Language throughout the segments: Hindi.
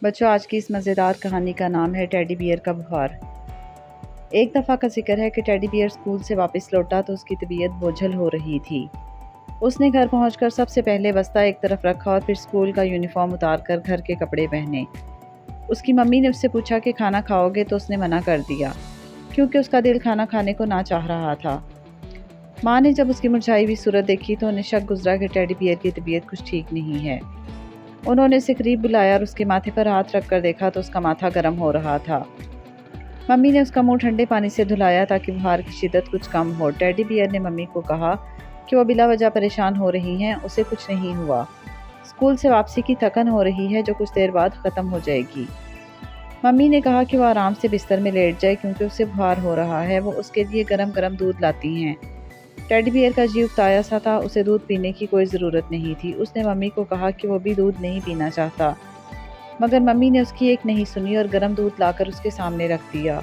बच्चों, आज की इस मज़ेदार कहानी का नाम है टेडी बियर का बुखार। एक दफ़ा का जिक्र है कि टेडी बियर स्कूल से वापस लौटा तो उसकी तबीयत बोझल हो रही थी। उसने घर पहुंचकर सबसे पहले बस्ता एक तरफ रखा और फिर स्कूल का यूनिफॉर्म उतारकर घर के कपड़े पहने। उसकी मम्मी ने उससे पूछा कि खाना खाओगे, तो उसने मना कर दिया क्योंकि उसका दिल खाना खाने को ना चाह रहा था। माँ ने जब उसकी मुरझाई हुई सूरत देखी तो उन्हें शक गुजरा कि टेडी बियर की तबीयत कुछ ठीक नहीं है। उन्होंने उसे करीब बुलाया और उसके माथे पर हाथ रख कर देखा तो उसका माथा गर्म हो रहा था। मम्मी ने उसका मुंह ठंडे पानी से धुलाया ताकि बुखार की शिद्दत कुछ कम हो। टेडी बियर ने मम्मी को कहा कि वो बिला वजह परेशान हो रही हैं, उसे कुछ नहीं हुआ। स्कूल से वापसी की थकन हो रही है जो कुछ देर बाद ख़त्म हो जाएगी। मम्मी ने कहा कि वो आराम से बिस्तर में लेट जाए क्योंकि उसे बुखार हो रहा है। वो उसके लिए गरम गरम दूध लाती हैं। टेडी बियर का जी उकताया सा था, उसे दूध पीने की कोई ज़रूरत नहीं थी। उसने मम्मी को कहा कि वो भी दूध नहीं पीना चाहता, मगर मम्मी ने उसकी एक नहीं सुनी और गर्म दूध लाकर उसके सामने रख दिया।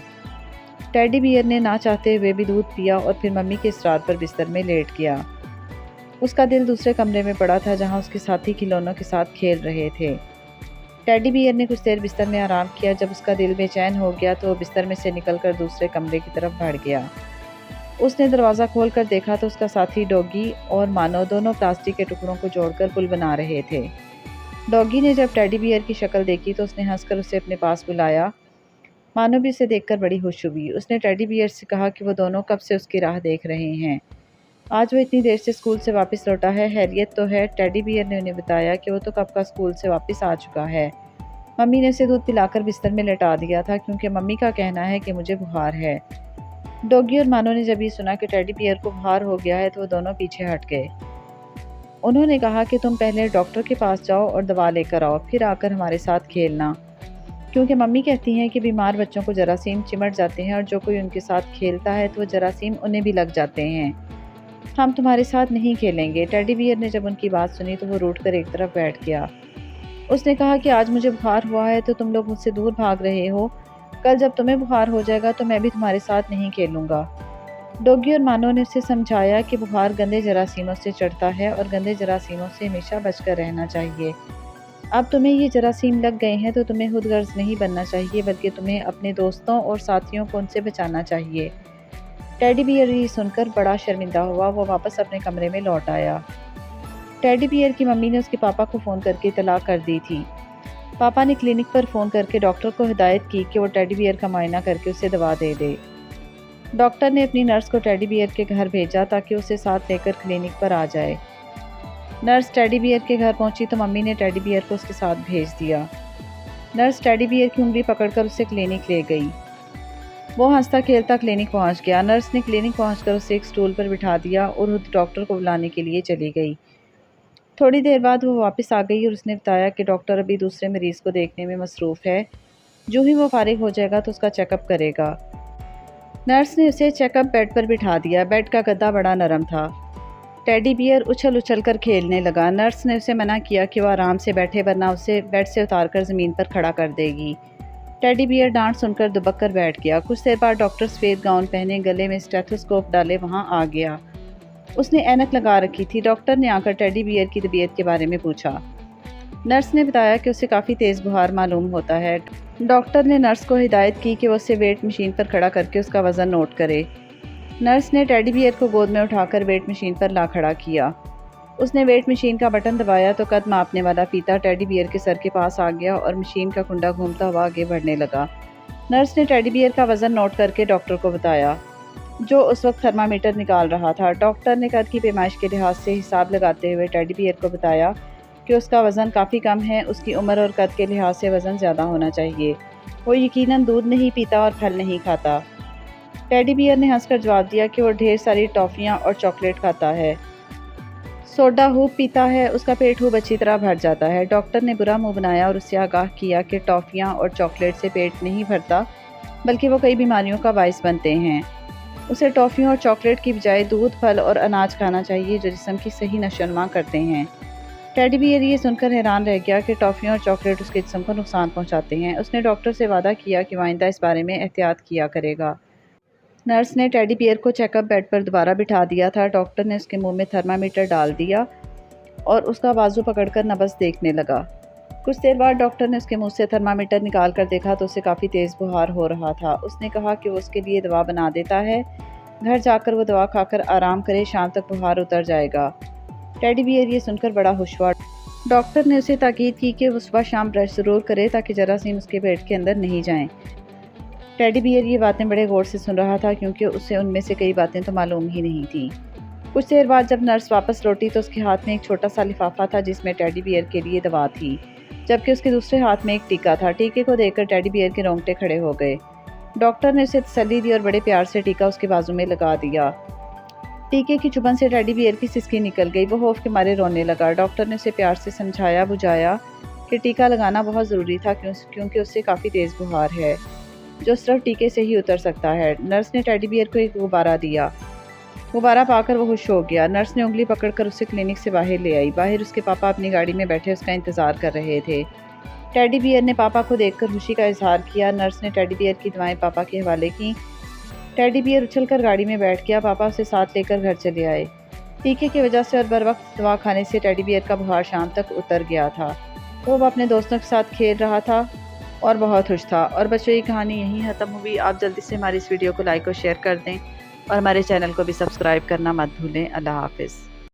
टेडी बियर ने ना चाहते हुए भी दूध पिया और फिर मम्मी के इसरार पर बिस्तर में लेट गया। उसका दिल दूसरे कमरे में पड़ा था जहां उसके साथी खिलौनों के साथ खेल रहे थे। टेडी बियर ने कुछ देर बिस्तर में आराम किया। जब उसका दिल बेचैन हो गया तो वो बिस्तर में से निकलकर दूसरे कमरे की तरफ बढ़ गया। उसने दरवाज़ा खोलकर देखा तो उसका साथी डॉगी और मानो दोनों प्लास्टिक के टुकड़ों को जोड़कर पुल बना रहे थे। डॉगी ने जब टेडी बियर की शक्ल देखी तो उसने हंसकर उसे अपने पास बुलाया। मानो भी उसे देखकर बड़ी खुश हुई। उसने टेडी बियर से कहा कि वो दोनों कब से उसकी राह देख रहे हैं। आज वो इतनी देर से स्कूल से वापस लौटा है, हैरियत तो है। टेडी बियर ने उन्हें बताया कि वो तो कब का स्कूल से वापस आ चुका है। मम्मी ने उसे दूध पिलाकर बिस्तर में लेटा दिया था क्योंकि मम्मी का कहना है कि मुझे बुखार है। डॉगी और मानो ने जब ये सुना कि टेडी बियर को बुखार हो गया है तो वो दोनों पीछे हट गए। उन्होंने कहा कि तुम पहले डॉक्टर के पास जाओ और दवा लेकर आओ, फिर आकर हमारे साथ खेलना, क्योंकि मम्मी कहती हैं कि बीमार बच्चों को जरासीम चिमट जाते हैं और जो कोई उनके साथ खेलता है तो वो जरासीम उन्हें भी लग जाते हैं। हम तुम्हारे साथ नहीं खेलेंगे। टेडी बियर ने जब उनकी बात सुनी तो वो रूठ कर एक तरफ बैठ गया। उसने कहा कि आज मुझे बुखार हुआ है तो तुम लोग मुझसे दूर भाग रहे हो। कल जब तुम्हें बुखार हो जाएगा तो मैं भी तुम्हारे साथ नहीं खेलूंगा। डॉगी और मानो ने उसे समझाया कि बुखार गंदे जरासीमों से चढ़ता है और गंदे जरासीमों से हमेशा बचकर रहना चाहिए। अब तुम्हें ये जरासीम लग गए हैं तो तुम्हें खुदगर्ज नहीं बनना चाहिए, बल्कि तुम्हें अपने दोस्तों और साथियों को उनसे बचाना चाहिए। टेडी बियर ये सुनकर बड़ा शर्मिंदा हुआ। वो वापस अपने कमरे में लौट आया। टेडी बियर की मम्मी ने उसके पापा को फ़ोन करके इत्तला कर दी थी। पापा ने क्लिनिक पर फ़ोन करके डॉक्टर को हिदायत की कि वो टेडी बियर का मुआयना करके उसे दवा दे दे। डॉक्टर ने अपनी नर्स को टेडी बियर के घर भेजा ताकि उसे साथ लेकर क्लिनिक पर आ जाए। नर्स टेडी बियर के घर पहुंची तो मम्मी ने टेडी बियर को उसके साथ भेज दिया। नर्स टेडी बियर की उंगली पकड़कर उसे क्लिनिक ले गई। वो हंसता खेलता क्लिनिक पहुंच गया। नर्स ने क्लिनिक पहुंचकर उसे एक स्टूल पर बिठा दिया और खुद डॉक्टर को बुलाने के लिए चली गई। थोड़ी देर बाद वो वापस आ गई और उसने बताया कि डॉक्टर अभी दूसरे मरीज़ को देखने में मसरूफ़ है। जो ही वो फारिग हो जाएगा तो उसका चेकअप करेगा। नर्स ने उसे चेकअप बेड पर बिठा दिया। बेड का गद्दा बड़ा नरम था। टेडी बियर उछल उछल कर खेलने लगा। नर्स ने उसे मना किया कि वह आराम से बैठे, वरना उसे बेड से उतारकर ज़मीन पर खड़ा कर देगी। टेडी बियर डांट सुनकर दुबक कर बैठ गया। कुछ देर बाद डॉक्टर सफ़ेद गाउन पहने, गले में स्टेथोस्कोप डाले वहाँ आ गया। उसने ऐनक लगा रखी थी। डॉक्टर ने आकर टेडी बियर की तबीयत के बारे में पूछा। नर्स ने बताया कि उसे काफ़ी तेज़ बुखार मालूम होता है। डॉक्टर ने नर्स को हिदायत की कि वो उसे वेट मशीन पर खड़ा करके उसका वज़न नोट करे। नर्स ने टेडी बियर को गोद में उठाकर वेट मशीन पर ला खड़ा किया। उसने वेट मशीन का बटन दबाया तो कद मापने वाला फीता टेडी बियर के सर के पास आ गया और मशीन का कुंडा घूमता हुआ आगे बढ़ने लगा। नर्स ने टेडी बियर का वज़न नोट करके डॉक्टर को बताया, जो उस वक्त थर्मामीटर निकाल रहा था। डॉक्टर ने कद की पैमाइश के लिहाज से हिसाब लगाते हुए टेडी बियर को बताया कि उसका वज़न काफ़ी कम है। उसकी उम्र और कद के लिहाज से वज़न ज़्यादा होना चाहिए। वो यकीनन दूध नहीं पीता और फल नहीं खाता। टेडी बियर ने हंसकर जवाब दिया कि वो ढेर सारी टॉफ़ियाँ और चॉकलेट खाता है, सोडा खूब पीता है, उसका पेट खूब अच्छी तरह भर जाता है। डॉक्टर ने बुरा मुंह बनाया और उससे आगाह किया कि टॉफ़ियाँ और चॉकलेट से पेट नहीं भरता, बल्कि वो कई बीमारियों का बाइस बनते हैं। उसे टॉफ़ियों और चॉकलेट की बजाय दूध, फल और अनाज खाना चाहिए जो जिस्म की सही नशोनुमा करते हैं। टेडी बियर ये सुनकर हैरान रह गया कि टॉफ़ियाँ और चॉकलेट उसके जिस्म को नुकसान पहुँचाते हैं। उसने डॉक्टर से वादा किया कि आइंदा इस बारे में एहतियात किया करेगा। नर्स ने टेडी बियर को चेकअप बेड पर दोबारा बिठा दिया था। डॉक्टर ने उसके मुंह में थर्मामीटर डाल दिया और उसका बाजू पकड़कर नब्ज़ देखने लगा। कुछ देर बाद डॉक्टर ने उसके मुंह से थर्मामीटर निकाल कर देखा तो उसे काफ़ी तेज़ बुखार हो रहा था। उसने कहा कि वो उसके लिए दवा बना देता है, घर जाकर वो दवा खाकर आराम करे, शाम तक बुखार उतर जाएगा। टेडी बियर ये सुनकर बड़ा खुश हुआ। डॉक्टर ने उसे ताकीद की कि वो सुबह शाम ब्रश ज़रूर करे ताकि जरासीम उसके पेट के अंदर नहीं जाएं। टेडी बियर ये बातें बड़े गौर से सुन रहा था क्योंकि उसे उनमें से कई बातें तो मालूम ही नहीं थीं। कुछ देर बाद जब नर्स वापस लौटी तो उसके हाथ में एक छोटा सा लिफाफा था जिसमें टेडी बियर के लिए दवा थी, जबकि उसके दूसरे हाथ में एक टीका था। टीके को देखकर टेडी बियर के रोंगटे खड़े हो गए। डॉक्टर ने उसे तसल्ली दी और बड़े प्यार से टीका उसके बाजू में लगा दिया। टीके की चुभन से टेडी बियर की सिसकी निकल गई। वो खौफ के मारे रोने लगा। डॉक्टर ने उसे प्यार से समझाया बुझाया कि टीका लगाना बहुत ज़रूरी था क्योंकि उससे काफ़ी तेज़ बुखार है जो सिर्फ टीके से ही उतर सकता है। नर्स ने टेडी बियर को एक गुब्बारा दिया। गुब्बारा पाकर वो खुश हो गया। नर्स ने उंगली पकड़कर उसे क्लिनिक से बाहर ले आई। बाहर उसके पापा अपनी गाड़ी में बैठे उसका इंतज़ार कर रहे थे। टेडी बियर ने पापा को देखकर खुशी का इजहार किया। नर्स ने टेडी बियर की दवाएं पापा के हवाले की। टेडी बियर उछलकर गाड़ी में बैठ गया। पापा उसे साथ लेकर घर चले आए। टीके की वजह से और बर वक्त दवा खाने से टेडी बियर का बुखार शाम तक उतर गया था। वो अपने दोस्तों के साथ खेल रहा था और बहुत खुश था। और बच्चों, ये कहानी यहीं ख़त्म हुई। आप जल्दी से हमारी इस वीडियो को लाइक और शेयर कर दें और हमारे चैनल को भी सब्सक्राइब करना मत भूलें। अल्लाह हाफ़िज़।